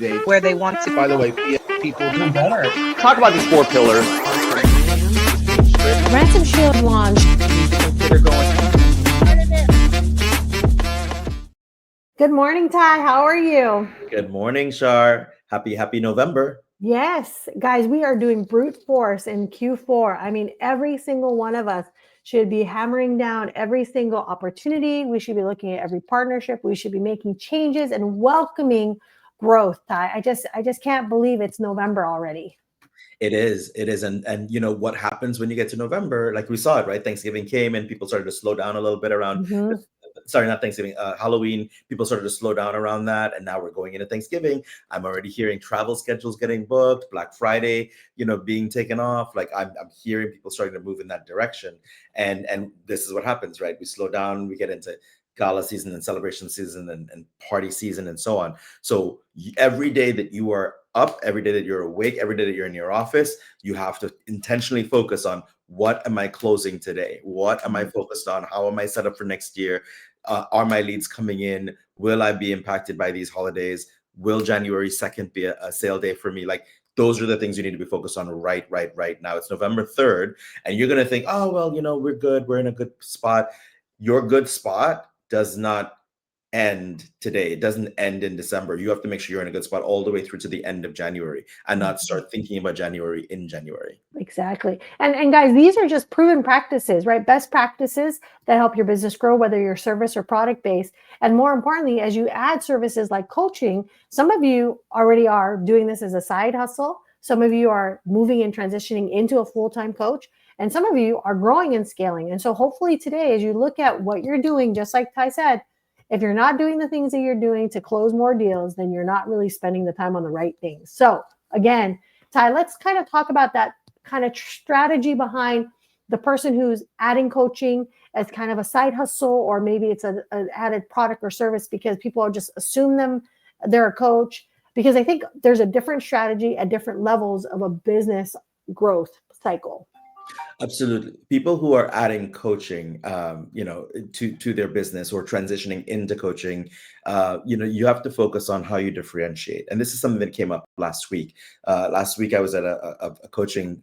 date where they want to. by the way, people do better. Talk about these 4 pillars. Ransom Shield launch. Consider going. Good morning, Ty. How are you? Good morning, Shar. Happy November. Yes, guys, we are doing brute force in Q4. I mean, every single one of us should be hammering down every single opportunity. We should be looking at every partnership. We should be making changes and welcoming growth, Ty. I just can't believe it's November already. It is. And you know what happens when you get to November, like we saw it, right? Thanksgiving came and people started to slow down a little bit around, sorry, not Thanksgiving, Halloween. People started to slow down around that. And now we're going into Thanksgiving. I'm already hearing travel schedules getting booked, Black Friday, being taken off. Like I'm hearing people starting to move in that direction. And this is what happens, right? We slow down, we get into gala season and celebration season and party season and so on. So every day that you are up, every day that you're awake, every day that you're in your office, you have to intentionally focus on what am I closing today? What am I focused on? How am I set up for next year? Are my leads coming in? Will I be impacted by these holidays? Will January 2nd be a sale day for me? Like those are the things you need to be focused on right now. It's November 3rd and you're going to think, oh, well, we're good. We're in a good spot. Your good spot does not end today. It doesn't end in December. You have to make sure you're in a good spot all the way through to the end of January and not start thinking about January in January. Exactly. And guys, these are just proven practices, right? Best practices that help your business grow, whether you're service or product based. And more importantly, as you add services like coaching, some of you already are doing this as a side hustle. Some of you are moving and transitioning into a full-time coach. And some of you are growing and scaling. And so hopefully today, as you look at what you're doing, just like Ty said, if you're not doing the things that you're doing to close more deals, then you're not really spending the time on the right things. So again, Ty, let's kind of talk about that kind of strategy behind the person who's adding coaching as kind of a side hustle, or maybe it's an added product or service because people just assume they're a coach. Because I think there's a different strategy at different levels of a business growth cycle. Absolutely. People who are adding coaching, to their business or transitioning into coaching, you have to focus on how you differentiate. And this is something that came up last week. Last week, I was at a coaching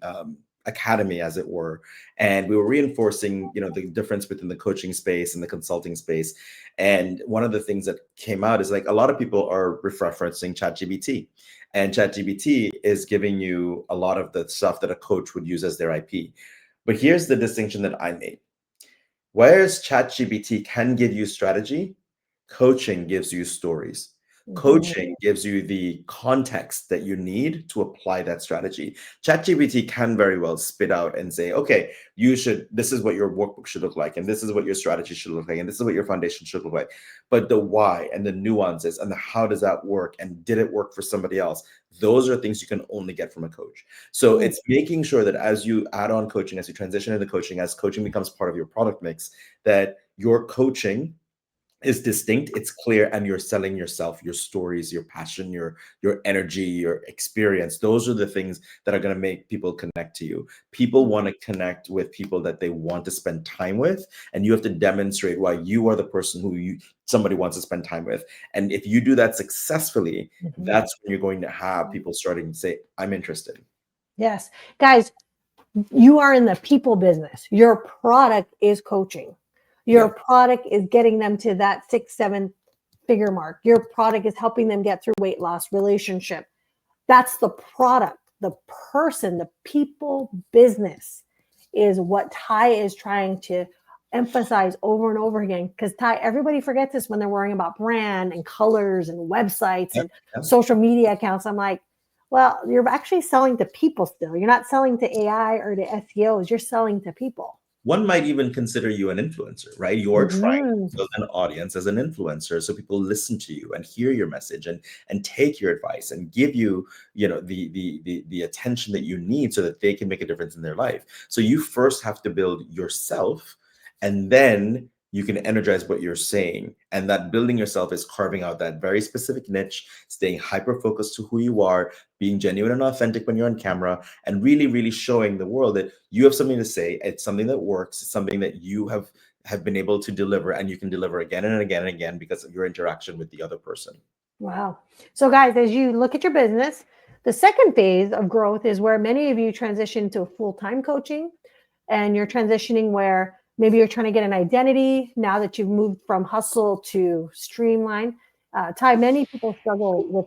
academy, as it were, and we were reinforcing, the difference between the coaching space and the consulting space. And one of the things that came out is like a lot of people are referencing ChatGPT. And ChatGPT is giving you a lot of the stuff that a coach would use as their IP. But here's the distinction that I made. Whereas ChatGPT can give you strategy, coaching gives you stories. Coaching gives you the context that you need to apply that strategy. ChatGPT can very well spit out and say, okay, this is what your workbook should look like, and this is what your strategy should look like, and this is what your foundation should look like. But the why and the nuances and the how does that work, and did it work for somebody else? Those are things you can only get from a coach. So it's making sure that as you add on coaching, as you transition into coaching, as coaching becomes part of your product mix, that your coaching is distinct, it's clear, and you're selling yourself, your stories, your passion, your energy, your experience. Those are the things that are going to make people connect to you. People want to connect with people that they want to spend time with, and you have to demonstrate why you are the person who somebody wants to spend time with. And if you do that successfully, that's when you're going to have people starting to say, I'm interested. Yes. Guys, you are in the people business. Your product is coaching. Your product is getting them to that 6-7 figure mark. Your product is helping them get through weight loss, relationship. That's the product. The person, the people business is what Ty is trying to emphasize over and over again. Because Ty, everybody forgets this when they're worrying about brand and colors and websites and social media accounts. I'm like, well, you're actually selling to people still. You're not selling to AI or to SEOs. You're selling to people. One might even consider you an influencer, right? You're trying to build an audience as an influencer, so people listen to you and hear your message and take your advice and give you, the attention that you need so that they can make a difference in their life. So you first have to build yourself, and then you can energize what you're saying. And that building yourself is carving out that very specific niche, staying hyper-focused to who you are, being genuine and authentic when you're on camera, and really, really showing the world that you have something to say. It's something that works. It's something that you have been able to deliver, and you can deliver again and again and again because of your interaction with the other person. Wow. So, guys, as you look at your business, the second phase of growth is where many of you transition to full-time coaching, and you're transitioning where maybe you're trying to get an identity now that you've moved from hustle to streamline. Ty, many people struggle with,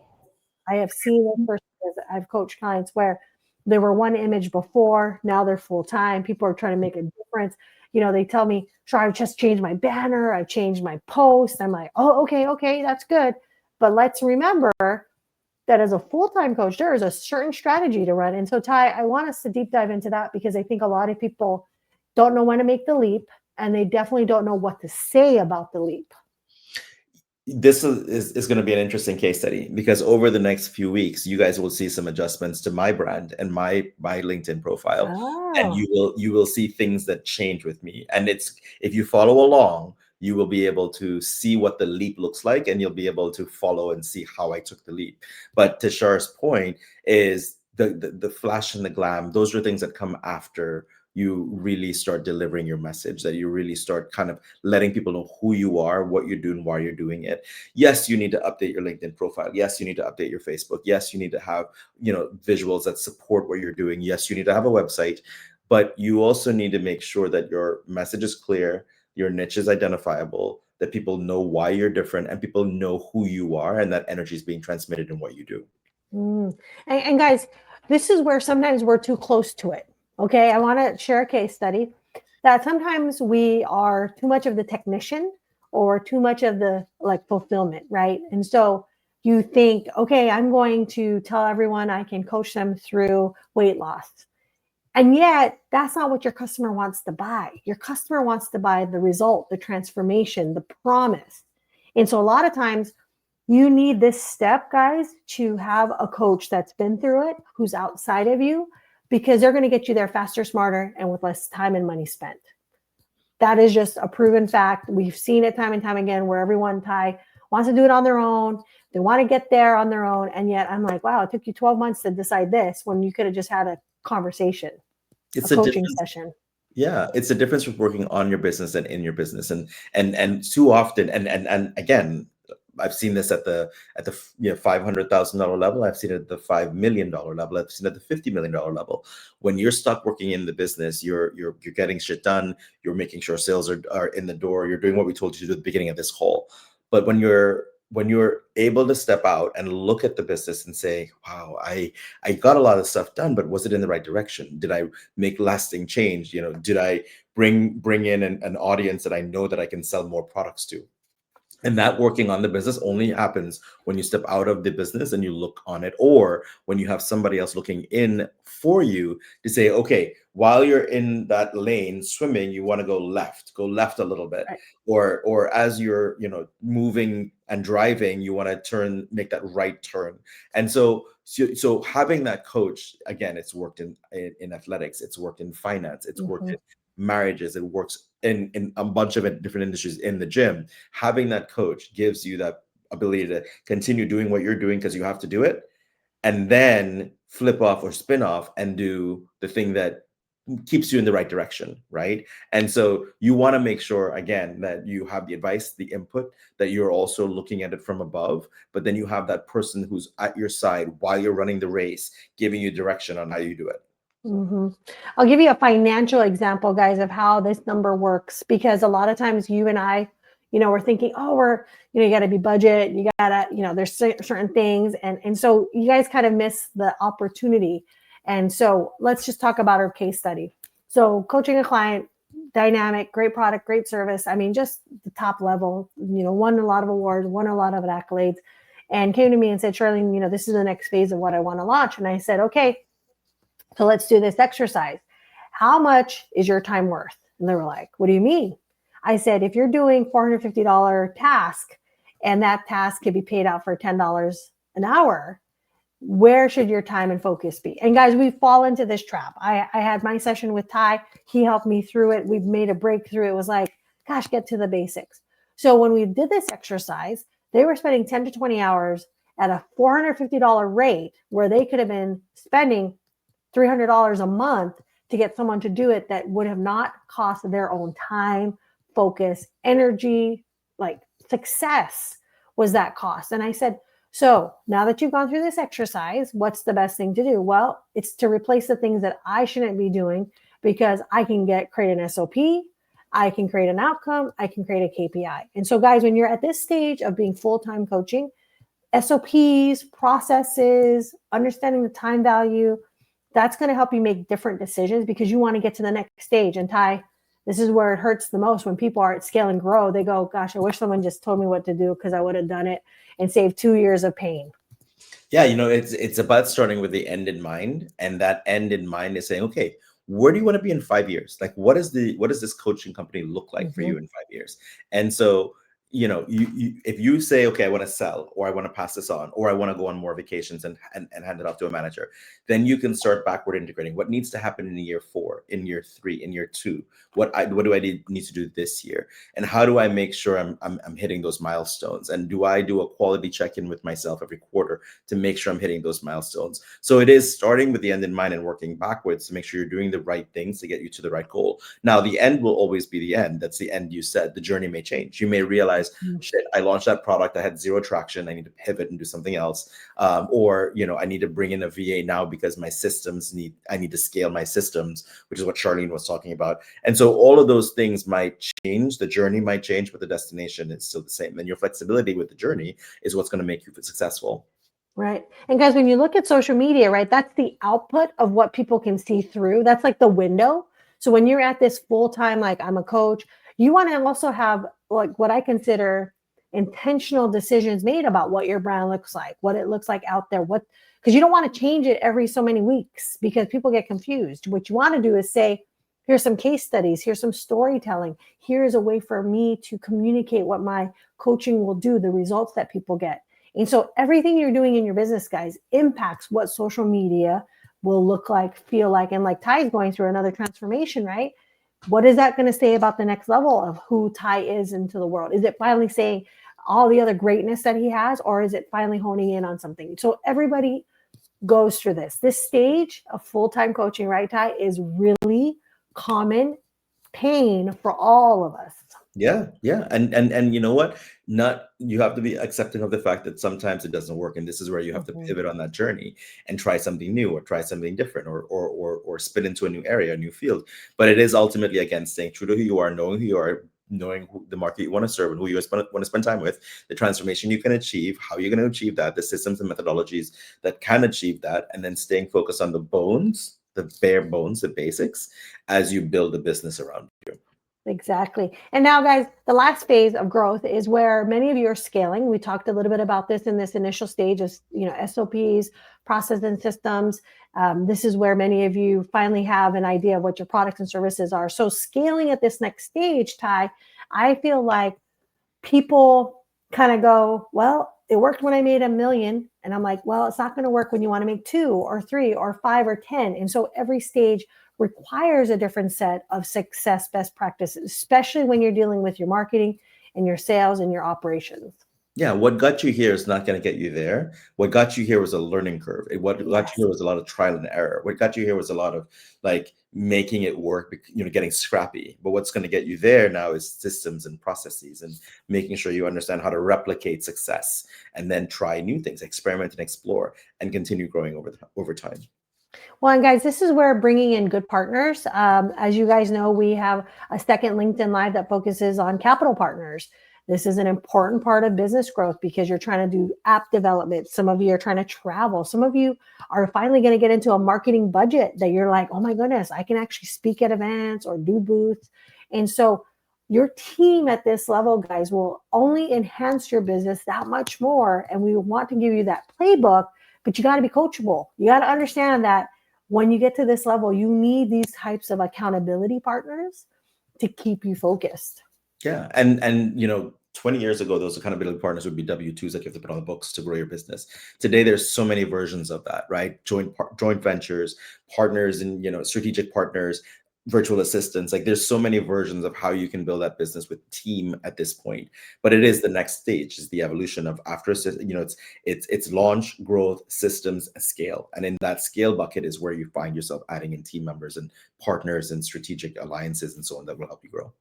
I have seen it first as I've coached clients where they were one image before, now they're full-time. People are trying to make a difference. They tell me, sure, I've just changed my banner, I changed my post. I'm like, oh, okay, that's good. But let's remember that as a full-time coach, there is a certain strategy to run. And so, Ty, I want us to deep dive into that because I think a lot of people don't know when to make the leap, and they definitely don't know what to say about the leap. This is going to be an interesting case study because over the next few weeks, you guys will see some adjustments to my brand and my LinkedIn profile, and Oh. you will see things that change with me. And it's, if you follow along, you will be able to see what the leap looks like, and you'll be able to follow and see how I took the leap. But to Char's point is the flash and the glam. Those are things that come after you really start delivering your message, that you really start kind of letting people know who you are, what you're doing, why you're doing it. Yes, you need to update your LinkedIn profile. Yes, you need to update your Facebook. Yes, you need to have, visuals that support what you're doing. Yes, you need to have a website, but you also need to make sure that your message is clear, your niche is identifiable, that people know why you're different, and people know who you are, and that energy is being transmitted in what you do. And guys, this is where sometimes we're too close to it. Okay, I want to share a case study that sometimes we are too much of the technician or too much of the fulfillment, right? And so you think, okay, I'm going to tell everyone I can coach them through weight loss. And yet that's not what your customer wants to buy. Your customer wants to buy the result, the transformation, the promise. And so a lot of times you need this step, guys, to have a coach that's been through it, who's outside of you, because they're going to get you there faster, smarter, and with less time and money spent. That is just a proven fact. We've seen it time and time again where everyone, Ty, wants to do it on their own. They want to get there on their own. And yet I'm like, wow, it took you 12 months to decide this when you could have just had a conversation, It's a a coaching difference. session. Yeah, it's a difference with working on your business and in your business, and too often, and again, I've seen this at the $500,000 level. I've seen it at the $5 million level. I've seen it at the $50 million level. When you're stuck working in the business, you're getting shit done. You're making sure sales are in the door. You're doing what we told you to do at the beginning of this call. But when you're able to step out and look at the business and say, wow, I got a lot of stuff done, but was it in the right direction? Did I make lasting change? Did I bring in an audience that I know that I can sell more products to? And that working on the business only happens when you step out of the business and you look on it, or when you have somebody else looking in for you to say, okay, while you're in that lane swimming, you want to go left a little bit. Right. Or as you're, moving and driving, you want to make that right turn. And so having that coach, again, it's worked in athletics, it's worked in finance, it's worked in marriages, it works in a bunch of different industries, in the gym. Having that coach gives you that ability to continue doing what you're doing because you have to do it, and then flip off or spin off and do the thing that keeps you in the right direction, right? And so you want to make sure, again, that you have the advice, the input, that you're also looking at it from above, but then you have that person who's at your side while you're running the race, giving you direction on how you do it. I'll give you a financial example, guys, of how this number works, because a lot of times you and I, we're thinking, oh, you got to be budget, you got to, there's certain things. And so you guys kind of miss the opportunity. And so let's just talk about our case study. So coaching a client, dynamic, great product, great service. I mean, just the top level, won a lot of awards, won a lot of accolades, and came to me and said, Charlene, this is the next phase of what I want to launch. And I said, okay, so let's do this exercise. How much is your time worth? And they were like, what do you mean? I said, if you're doing $450 task and that task could be paid out for $10 an hour, where should your time and focus be? And guys, we fall into this trap. I had my session with Ty. He helped me through it. We've made a breakthrough. It was like, gosh, get to the basics. So when we did this exercise, they were spending 10 to 20 hours at a $450 rate where they could have been spending $300 a month to get someone to do it that would have not cost their own time, focus, energy, like success was that cost. And I said, So now that you've gone through this exercise, what's the best thing to do? Well, it's to replace the things that I shouldn't be doing, because I can create an SOP, I can create an outcome, I can create a KPI. And so, guys, when you're at this stage of being full-time coaching, SOPs, processes, understanding the time value, that's going to help you make different decisions, because you want to get to the next stage. And Ty, this is where it hurts the most when people are at scale and grow. They go, gosh, I wish someone just told me what to do, because I would have done it and saved 2 years of pain. Yeah, it's about starting with the end in mind, and that end in mind is saying, okay, where do you want to be in 5 years? Like, what does this coaching company look like for you in 5 years? And so, you if you say, okay, I want to sell, or I want to pass this on, or I want to go on more vacations and hand it off to a manager, then you can start backward integrating what needs to happen in year 4, in year 3, in year 2. What do I need to do this year, and how do I make sure I'm hitting those milestones? And do I do a quality check-in with myself every quarter to make sure I'm hitting those milestones? So it is starting with the end in mind and working backwards to make sure you're doing the right things to get you to the right goal. Now, the end will always be the end. That's the end you said. The journey may change. You may realize, shit, I launched that product, I had 0 traction, I need to pivot and do something else. Or, I need to bring in a VA now because my systems I need to scale my systems, which is what Charlene was talking about. And so all of those things might change. The journey might change, but the destination is still the same. And your flexibility with the journey is what's going to make you successful. Right. And guys, when you look at social media, right, that's the output of what people can see through. That's like the window. So when you're at this full-time, like I'm a coach, you want to also have like what I consider intentional decisions made about what your brand looks like, what it looks like out there, because you don't want to change it every so many weeks, because people get confused. What you want to do is say, here's some case studies, here's some storytelling, here's a way for me to communicate what my coaching will do, the results that people get. And so everything you're doing in your business, guys, impacts what social media will look like, feel like. And like Ty's going through another transformation, right? What is that going to say about the next level of who Ty is into the world? Is it finally saying all the other greatness that he has, or is it finally honing in on something? So everybody goes through this. This stage of full-time coaching, right, Ty, is really common pain for all of us. Yeah. And you know what? You have to be accepting of the fact that sometimes it doesn't work. And this is where you have to pivot on that journey and try something new, or try something different, or spin into a new area, a new field. But it is ultimately, again, staying true to who you are, knowing who you are, knowing the market you want to serve and who you want to spend time with, the transformation you can achieve, how you're going to achieve that, the systems and methodologies that can achieve that, and then staying focused on the bones, the bare bones, the basics, as you build a business around you. Exactly. And now, guys, the last phase of growth is where many of you are scaling. We talked a little bit about this in this initial stage of, SOPs, process and systems. This is where many of you finally have an idea of what your products and services are. So scaling at this next stage, Ty, I feel like people kind of go, well, it worked when I made $1 million. And I'm like, well, it's not going to work when you want to make 2 or 3 or 5 or 10. And so every stage requires a different set of success best practices, especially when you're dealing with your marketing and your sales and your operations. Yeah, what got you here is not going to get you there. What got you here was a learning curve. What got you here was a lot of trial and error. What got you here was a lot of like making it work, getting scrappy. But what's going to get you there now is systems and processes, and making sure you understand how to replicate success, and then try new things, experiment and explore, and continue growing over time. Well, and guys, this is where bringing in good partners. As you guys know, we have a second LinkedIn Live that focuses on capital partners. This is an important part of business growth, because you're trying to do app development. Some of you are trying to travel. Some of you are finally going to get into a marketing budget that you're like, oh my goodness, I can actually speak at events or do booths. And so your team at this level, guys, will only enhance your business that much more. And we want to give you that playbook, but you got to be coachable. You got to understand that when you get to this level, you need these types of accountability partners to keep you focused. Yeah. And 20 years ago, those accountability partners would be W-2s that you have to put on the books to grow your business. Today, there's so many versions of that, right? Joint ventures, partners, and strategic partners, virtual assistants. Like, there's so many versions of how you can build that business with team at this point. But it is the next stage, is the evolution of after, it's launch, growth, systems, scale. And in that scale bucket is where you find yourself adding in team members and partners and strategic alliances and so on that will help you grow.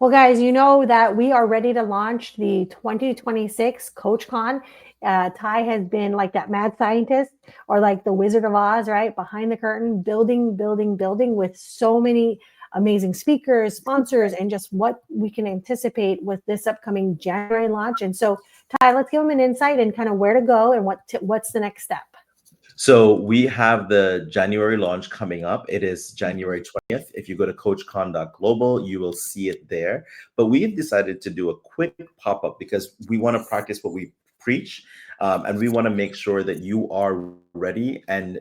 Well, guys, you know that we are ready to launch the 2026 CoachCon. Ty has been like that mad scientist or like the Wizard of Oz, right? Behind the curtain, building, building, building with so many amazing speakers, sponsors, and just what we can anticipate with this upcoming January launch. And so, Ty, let's give them an insight and kind of where to go and what's the next step. So we have the January launch coming up. It is January 20th. If you go to coachcon.global, you will see it there. But we've decided to do a quick pop-up because we want to practice what we preach. And we want to make sure that you are ready and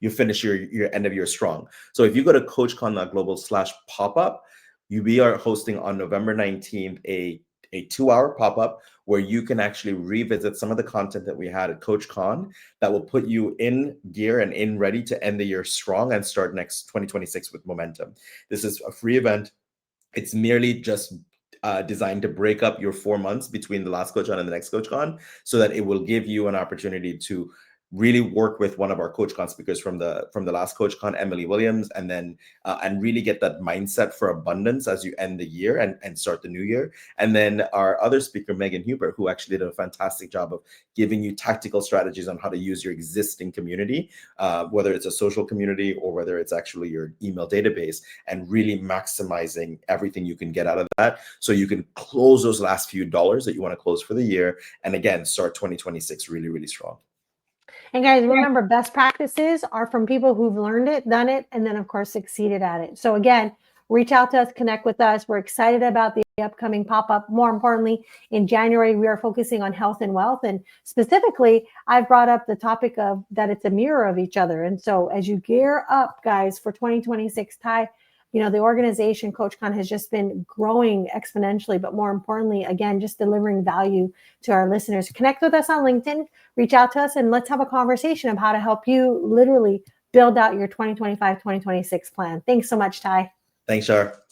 you finish your end of year strong. So if you go to coachcon.global/pop-up, we are hosting on November 19th a 2-hour pop-up where you can actually revisit some of the content that we had at CoachCon that will put you in gear and in ready to end the year strong and start next 2026 with momentum. This is a free event. It's merely just designed to break up your 4 months between the last CoachCon and the next CoachCon so that it will give you an opportunity to really work with one of our CoachCon speakers from the last CoachCon, Emily Williams, and then and really get that mindset for abundance as you end the year and start the new year. And then our other speaker, Megan Huber, who actually did a fantastic job of giving you tactical strategies on how to use your existing community, whether it's a social community or whether it's actually your email database, and really maximizing everything you can get out of that so you can close those last few dollars that you want to close for the year. And again, start 2026 really, really strong. And guys, remember, best practices are from people who've learned it, done it, and then, of course, succeeded at it. So again, reach out to us, connect with us. We're excited about the upcoming pop-up. More importantly, in January, we are focusing on health and wealth. And specifically, I've brought up the topic of that it's a mirror of each other. And so as you gear up, guys, for 2026, Ty, you know, the organization CoachCon has just been growing exponentially, but more importantly, again, just delivering value to our listeners. Connect with us on LinkedIn, reach out to us, and let's have a conversation of how to help you literally build out your 2025-2026 plan. Thanks so much, Ty. Thanks, Shar.